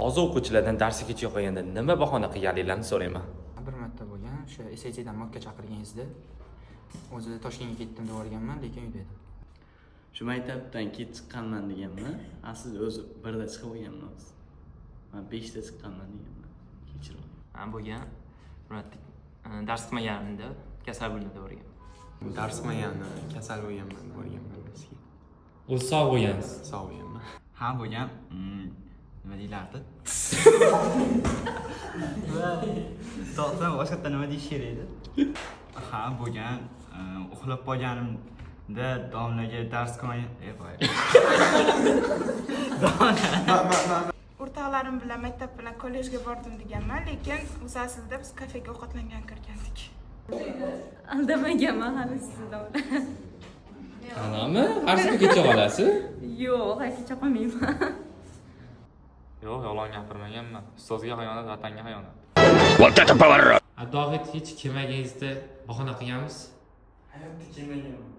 Hozir o'quvchilardan darsga kech qo'yganda nima bahona qilganliklarini so'rayman. Bir marta bo'lgan, o'sha SATdan makka chaqirganingizda o'zi Toshkentga ketdim deb yuborganman, lekin uyda edim. Shu maktabdan kech chiqqanman deganman. Aslida o'zi 1da chiqib olganman o'zi. Men 5da chiqqanman deganman. Kechiring. Bo'lgan. Bir marta dars qilmaganimda kasal bo'ldim deb yuborganman. Dars qilmaganimda kasal bo'lganman deb yuborganman bizga. O'zi sog' bo'lgansiz. Sog' bo'lganman. Ha bo'lgan. Nima deylardi? To'xtam boshqa nima deyish kerak edi? Ha bo'lgan. Uxlab qolganimda domlaga dars qilmay O'rtoqlarim bilan maktab bilan kollejga bordim deganman, lekin o'zi aslida biz kafega ovqatlangan kirgandik. Aldamaganman hali sizdan. Anami, qarshiga kecha qolasiz? Yo'q, kecha qolmayman. Yo'q, yolg'on gapirmaganman. Ustozga xiyonat, vatanga xiyonat. Adoqat hech kelmaganingizda bahona qilganmiz. Hayotda kelmaganman.